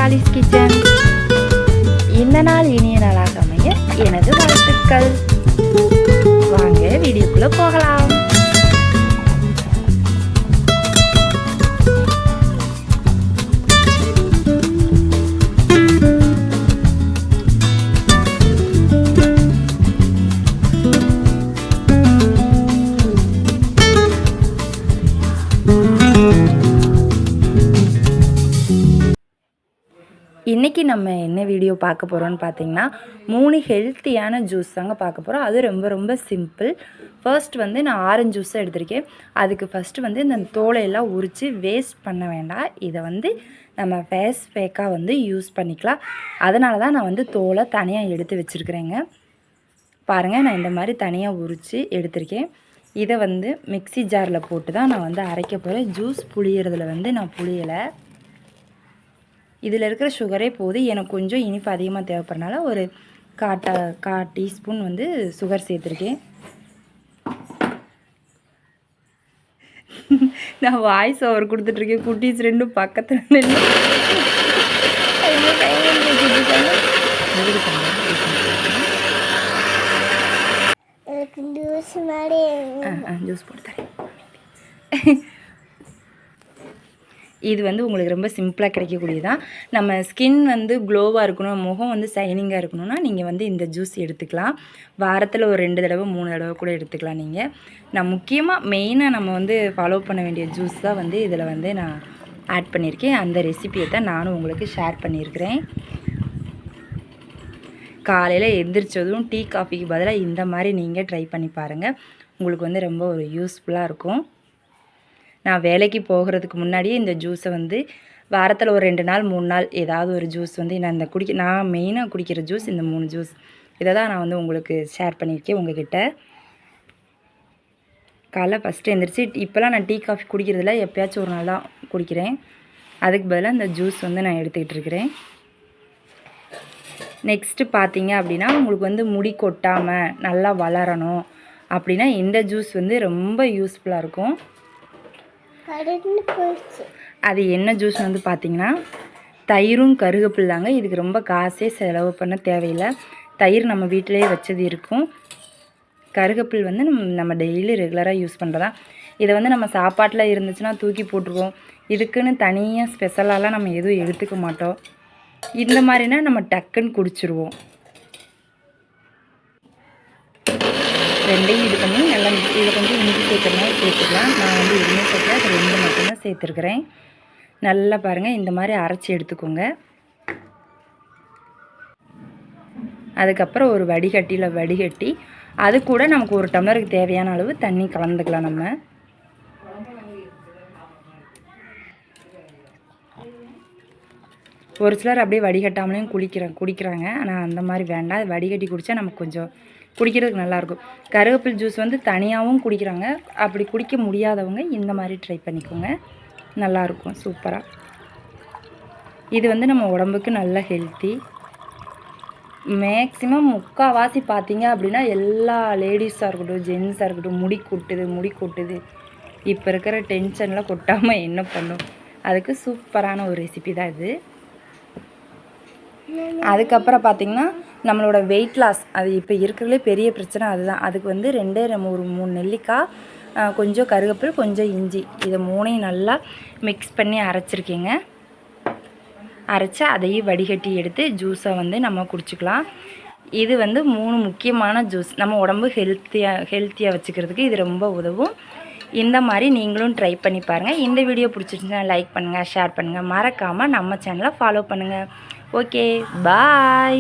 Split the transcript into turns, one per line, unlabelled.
Dolly's kitchen. இந்த நாள் இனிய நாளாக அமைய எனது வாழ்த்துக்கள். வாங்க வீடியோக்குள்ள போகலாம். இன்றைக்கி நம்ம என்ன வீடியோ பார்க்க போகிறோன்னு பார்த்தீங்கன்னா 3 ஹெல்த்தியான ஜூஸ் தாங்க பார்க்க போகிறோம். அது ரொம்ப சிம்பிள். ஃபர்ஸ்ட் வந்து நான் ஆரஞ்சு ஜூஸை எடுத்திருக்கேன். அதுக்கு ஃபஸ்ட்டு வந்து இந்த தோலையெல்லாம் உரித்து வேஸ்ட் பண்ண வேண்டாம். இதை வந்து நம்ம ஃபேஸ் பேக்காக வந்து யூஸ் பண்ணிக்கலாம். அதனால தான் நான் வந்து தோலை தனியாக எடுத்து வச்சுருக்கிறேங்க. பாருங்கள், நான் இந்த மாதிரி தனியாக உரித்து எடுத்திருக்கேன். இதை வந்து மிக்ஸி ஜாரில் போட்டு தான் நான் வந்து அரைக்க போகிறேன். ஜூஸ் புளியறதுல வந்து நான் புளியலை. இதில் இருக்கிற சுகரே போது. எனக்கு கொஞ்சம் இனிப்பு அதிகமாக தேவைப்படுறனால ஒரு 1/4 டீஸ்பூன் வந்து சுகர் சேர்த்துருக்கேன். நான் வாய்ஸ் ஓவர் கொடுத்துட்ருக்கேன். குட்டீஸ் ரெண்டும் பக்கத்தில் நின்று ஜூஸ் போட்டு தரேன். இது வந்து உங்களுக்கு ரொம்ப சிம்பிளாக கிடைக்கக்கூடியதான். நம்ம ஸ்கின் வந்து க்ளோவாக இருக்கணும், முகம் வந்து ஷைனிங்காக இருக்கணும்னா நீங்கள் வந்து இந்த ஜூஸ் எடுத்துக்கலாம். வாரத்தில் ஒரு 2 தடவை 3 தடவை கூட எடுத்துக்கலாம் நீங்கள். நான் மெயினாக நம்ம வந்து ஃபாலோ பண்ண வேண்டிய ஜூஸ் தான் வந்து இதில் வந்து நான் ஆட் பண்ணியிருக்கேன். அந்த ரெசிபியை தான் நானும் உங்களுக்கு ஷேர் பண்ணியிருக்கிறேன். காலையில் எந்திரிச்சதும் டீ காஃபிக்கு பதிலாக இந்த மாதிரி நீங்கள் ட்ரை பண்ணி பாருங்கள். உங்களுக்கு வந்து ரொம்ப ஒரு யூஸ்ஃபுல்லாக இருக்கும். நான் வேலைக்கு போகிறதுக்கு முன்னாடியே இந்த ஜூஸை வந்து வாரத்தில் ஒரு 2 நாள் 3 நாள் ஏதாவது ஒரு ஜூஸ் வந்து நான் மெயினாக குடிக்கிற ஜூஸ் இந்த 3 ஜூஸ். இதை தான் நான் வந்து உங்களுக்கு ஷேர் பண்ணியிருக்கேன் உங்ககிட்ட. காலைல ஃபஸ்ட்டு எழுந்திரிச்சு இப்போலாம் நான் டீ காஃபி குடிக்கிறதில்ல, எப்போயாச்சும் ஒரு நாள் தான் குடிக்கிறேன். அதுக்கு பதிலாக இந்த ஜூஸ் வந்து நான் எடுத்துக்கிட்டு இருக்கிறேன். நெக்ஸ்ட்டு பார்த்தீங்க அப்படின்னா உங்களுக்கு வந்து முடி கொட்டாமல் நல்லா வளரணும் அப்படின்னா இந்த ஜூஸ் வந்து ரொம்ப யூஸ்ஃபுல்லாக இருக்கும். அது என்ன ஜூஸ் வந்து பார்த்திங்கன்னா தயிரும் கருகப்பில்லாங்க. இதுக்கு ரொம்ப காசே செலவு பண்ண தேவையில்லை. தயிர் நம்ம வீட்டிலே வச்சது இருக்கும். கருகப்பில் வந்து நம்ம டெய்லி ரெகுலராக யூஸ் பண்ணுறதா. இதை வந்து நம்ம சாப்பாட்டில் இருந்துச்சுன்னா தூக்கி போட்டுருவோம். இதுக்குன்னு தனியாக ஸ்பெஷலாலாம் நம்ம எதுவும் எடுத்துக்க மாட்டோம். இந்த மாதிரினா நம்ம டக்குன்னு குடிச்சிருவோம். ரெண்டையும் இது பண்ணி நல்லா இதில் கொஞ்சம் இஞ்சி சேர்க்கறனால சேர்த்துக்கலாம். நான் வந்து எதுவுமே சேர்க்கல, அது 2 மட்டும்தான் சேர்த்துருக்குறேன். நல்லா பாருங்கள், இந்த மாதிரி அரைச்சி எடுத்துக்கோங்க. அதுக்கப்புறம் ஒரு வடிகட்டி அது கூட நமக்கு 1 டம்ளருக்கு தேவையான அளவு தண்ணி கலந்துக்கலாம். நம்ம ஒரு சிலர் அப்படியே வடிகட்டாமலேயும் குடிக்கிறாங்க. ஆனால் அந்த மாதிரி வேண்டாம். அது வடிகட்டி குடித்தா நமக்கு கொஞ்சம் குடிக்கிறதுக்கு நல்லாயிருக்கும். கருவேப்பில் ஜூஸ் வந்து தனியாகவும் குடிக்கிறாங்க. அப்படி குடிக்க முடியாதவங்க இந்த மாதிரி ட்ரை பண்ணிக்கோங்க. நல்லாயிருக்கும் சூப்பராக. இது வந்து நம்ம உடம்புக்கு நல்ல ஹெல்த்தி. மேக்ஸிமம் முக்கால்வாசி பார்த்தீங்க அப்படின்னா எல்லா லேடிஸாக இருக்கட்டும் ஜென்ஸாக இருக்கட்டும் முடி கொட்டுது. இப்போ இருக்கிற டென்ஷனில் கொட்டாமல் என்ன பண்ணும்? அதுக்கு சூப்பரான ஒரு ரெசிபி தான் இது. அதுக்கப்புறம் பார்த்திங்கன்னா நம்மளோட வெயிட் லாஸ், அது இப்போ இருக்கிறதுலே பெரிய பிரச்சனை அதுதான். அதுக்கு வந்து 3 நெல்லிக்காய், கொஞ்சம் கருவேப்பிலை, கொஞ்சம் இஞ்சி, இதை 3ஐயும் நல்லா மிக்ஸ் பண்ணி அரைச்சிருக்கேங்க. அரைச்சி அதையும் வடிகட்டி எடுத்து ஜூஸை வந்து நம்ம குடிச்சிக்கலாம். இது வந்து 3 முக்கியமான ஜூஸ். நம்ம உடம்பு ஹெல்த்தியாக வச்சுக்கிறதுக்கு இது ரொம்ப உதவும். இந்த மாதிரி நீங்களும் ட்ரை பண்ணி பாருங்கள். இந்த வீடியோ பிடிச்சிருந்துச்சுன்னா லைக் பண்ணுங்கள், ஷேர் பண்ணுங்கள். மறக்காமல் நம்ம சேனலை ஃபாலோ பண்ணுங்கள். ஓகே, பாய்.